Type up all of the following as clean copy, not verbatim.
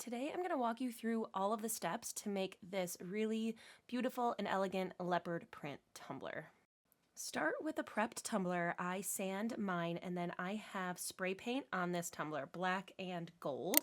Today I'm going to walk you through all of the steps to make this really beautiful and elegant leopard print tumbler. Start with a prepped tumbler. I sand mine and then I have spray paint on this tumbler, black and gold.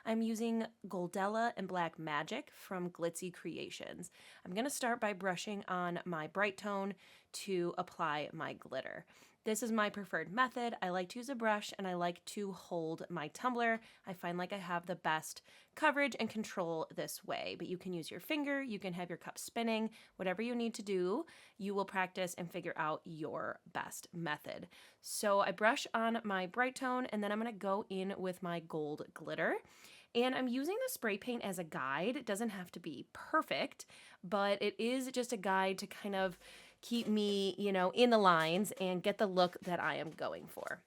I'm using Goldella and Black Magic from Glitzy Kreations. I'm going to start by brushing on my bright tone to apply my glitter. This is my preferred method. I like to use a brush and I like to hold my tumbler. I find like I have the best coverage and control this way, but you can use your finger, you can have your cup spinning, whatever you need to do, you will practice and figure out your best method. So I brush on my bright tone and then I'm gonna go in with my gold glitter. And I'm using the spray paint as a guide. It doesn't have to be perfect, but it is just a guide to kind of keep me, in the lines and get the look that I am going for.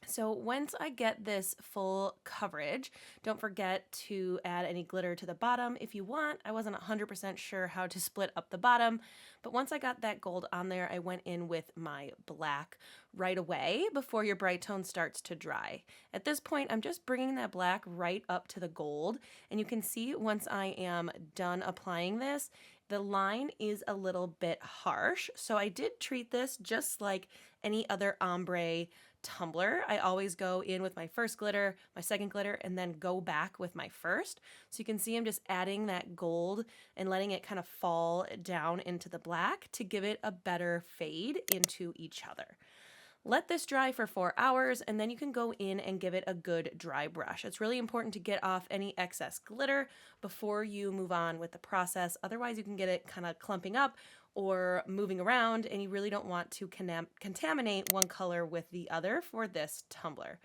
So once I get this full coverage, don't forget to add any glitter to the bottom if you want. I wasn't 100% sure how to split up the bottom, but once I got that gold on there, I went in with my black right away before your bright tone starts to dry. At this point, I'm just bringing that black right up to the gold, and you can see once I am done applying this, the line is a little bit harsh. So I did treat this just like any other ombre tumbler. I always go in with my first glitter, my second glitter, and then go back with my first. So you can see I'm just adding that gold and letting it kind of fall down into the black to give it a better fade into each other. Let this dry for 4 hours and then you can go in and give it a good dry brush. It's really important to get off any excess glitter before you move on with the process. Otherwise you can get it kind of clumping up or moving around, and you really don't want to contaminate one color with the other for this tumbler.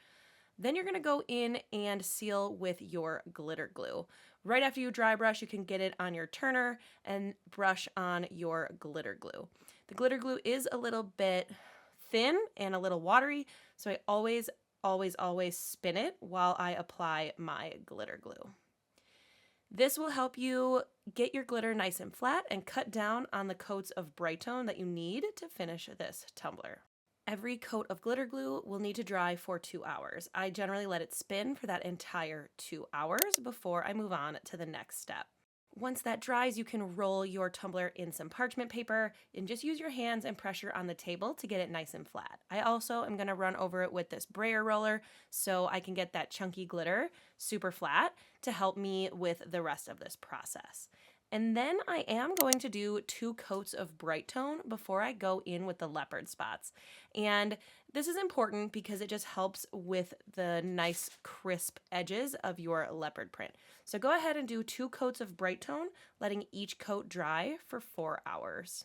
Then you're going to go in and seal with your glitter glue. Right after you dry brush, you can get it on your turner and brush on your glitter glue. The glitter glue is a little bit thin and a little watery, so I always spin it while I apply my glitter glue. This will help you get your glitter nice and flat and cut down on the coats of bright tone that you need to finish this tumbler. Every coat of glitter glue will need to dry for 2 hours. I generally let it spin for that entire 2 hours before I move on to the next step. Once that dries, you can roll your tumbler in some parchment paper and just use your hands and pressure on the table to get it nice and flat. I also am going to run over it with this brayer roller so I can get that chunky glitter super flat to help me with the rest of this process. And then I am going to do 2 coats of bright tone before I go in with the leopard spots. And this is important because it just helps with the nice crisp edges of your leopard print. So go ahead and do 2 coats of bright tone, letting each coat dry for 4 hours.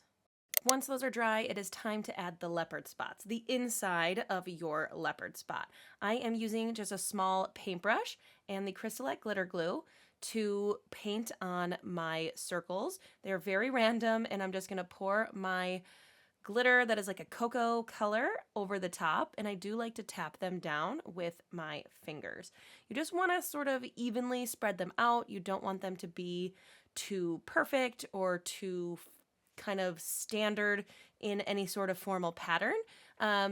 Once those are dry, it is time to add the leopard spots, the inside of your leopard spot. I am using just a small paintbrush and the CrystaLac glitter glue to paint on my circles. They're very random, and I'm just going to pour my glitter that is like a cocoa color over the top, and I do like to tap them down with my fingers. You just want to sort of evenly spread them out. You don't want them to be too perfect or too kind of standard in any sort of formal pattern,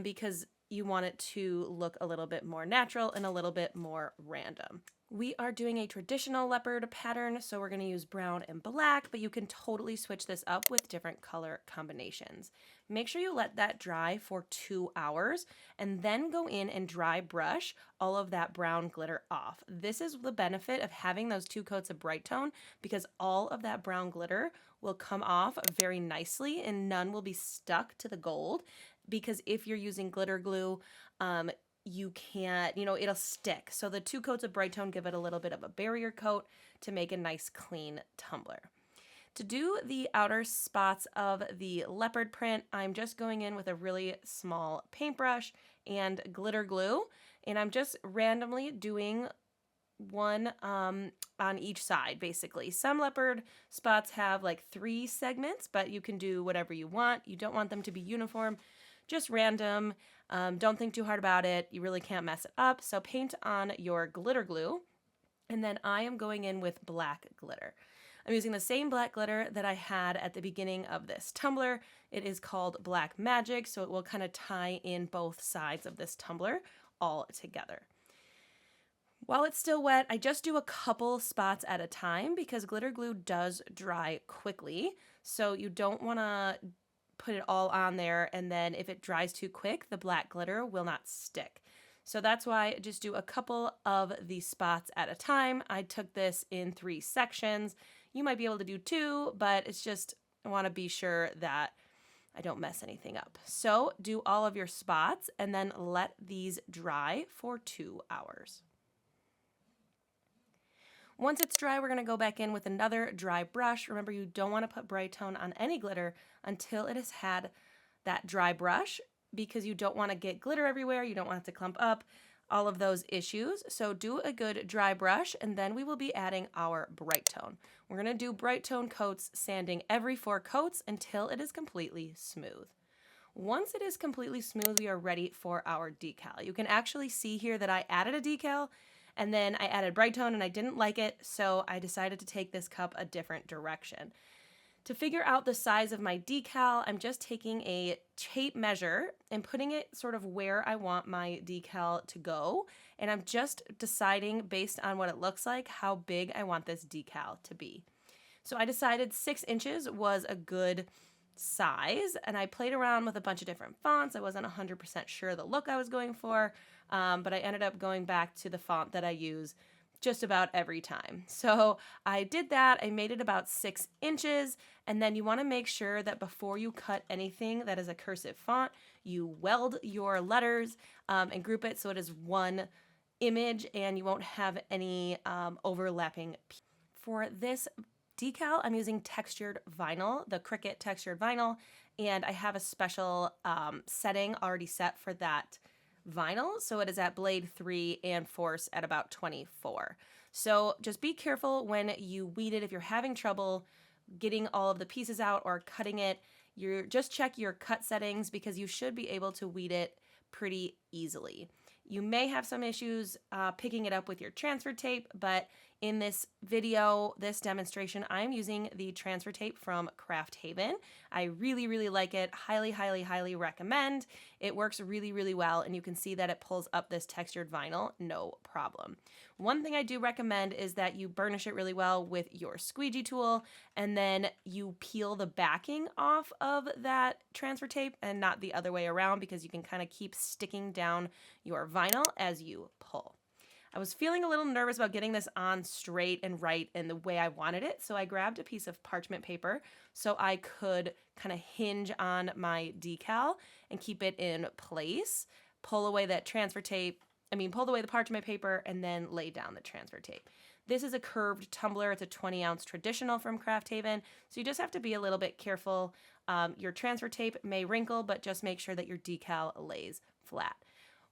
because you want it to look a little bit more natural and a little bit more random. We are doing a traditional leopard pattern, so we're going to use brown and black, but you can totally switch this up with different color combinations. Make sure you let that dry for 2 hours and then go in and dry brush all of that brown glitter off. This is the benefit of having those 2 coats of bright tone, because all of that brown glitter will come off very nicely and none will be stuck to the gold, because if you're using glitter glue, you can't, it'll stick. So the 2 coats of bright tone give it a little bit of a barrier coat to make a nice clean tumbler. To do the outer spots of the leopard print, I'm just going in with a really small paintbrush and glitter glue, and I'm just randomly doing one on each side, basically. Some leopard spots have like 3 segments, but you can do whatever you want. You don't want them to be uniform, just random. Don't think too hard about it. You really can't mess it up. So paint on your glitter glue, and then I am going in with black glitter. I'm using the same black glitter that I had at the beginning of this tumbler. It is called Black Magic, so it will kind of tie in both sides of this tumbler all together. While it's still wet, I just do a couple spots at a time because glitter glue does dry quickly. So you don't want to put it all on there, and then if it dries too quick, the black glitter will not stick. So that's why I just do a couple of these spots at a time. I took this in 3 sections. You might be able to do 2, but it's just, I want to be sure that I don't mess anything up. So do all of your spots and then let these dry for 2 hours. Once it's dry, we're going to go back in with another dry brush. Remember, you don't want to put bright tone on any glitter until it has had that dry brush, because you don't want to get glitter everywhere. You don't want it to clump up, all of those issues. So do a good dry brush, and then we will be adding our bright tone. We're going to do bright tone coats, sanding every 4 coats until it is completely smooth. Once it is completely smooth, we are ready for our decal. You can actually see here that I added a decal, and then I added bright tone and I didn't like it, so I decided to take this cup a different direction. To figure out the size of my decal, I'm just taking a tape measure and putting it sort of where I want my decal to go, and I'm just deciding based on what it looks like how big I want this decal to be. So I decided 6 inches was a good size, and I played around with a bunch of different fonts. I wasn't 100% sure the look I was going for, but I ended up going back to the font that I use just about every time. So I did that. I made it about 6 inches, and then you want to make sure that before you cut anything that is a cursive font, you weld your letters and group it so it is one image and you won't have any overlapping. For this decal, I'm using textured vinyl, the Cricut textured vinyl, and I have a special setting already set for that vinyl. So it is at blade 3 and force at about 24. So just be careful when you weed it. If you're having trouble getting all of the pieces out or cutting it, just check your cut settings, because you should be able to weed it pretty easily. You may have some issues picking it up with your transfer tape, but in this video, this demonstration, I'm using the transfer tape from Craft Haven. I really, really like it. Highly, highly, highly recommend. It works really, really well, and you can see that it pulls up this textured vinyl, no problem. One thing I do recommend is that you burnish it really well with your squeegee tool, and then you peel the backing off of that transfer tape and not the other way around, because you can kind of keep sticking down your vinyl as you pull. I was feeling a little nervous about getting this on straight and right in the way I wanted it, so I grabbed a piece of parchment paper so I could kind of hinge on my decal and keep it in place, pull away that transfer tape, pull away the parchment paper, and then lay down the transfer tape. This is a curved tumbler. It's a 20-ounce traditional from Craft Haven, so you just have to be a little bit careful. Your transfer tape may wrinkle, but just make sure that your decal lays flat.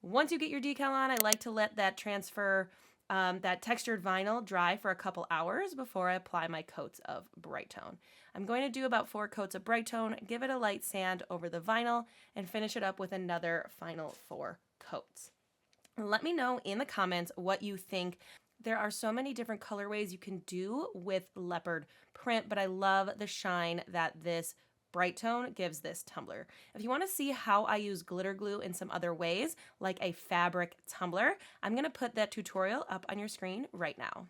Once you get your decal on, I like to let that that textured vinyl dry for a couple hours before I apply my coats of bright tone. I'm going to do about 4 coats of bright tone, give it a light sand over the vinyl, and finish it up with another final 4 coats. Let me know in the comments what you think. There are so many different colorways you can do with leopard print, but I love the shine that this bright tone gives this tumbler. If you want to see how I use glitter glue in some other ways, like a fabric tumbler, I'm going to put that tutorial up on your screen right now.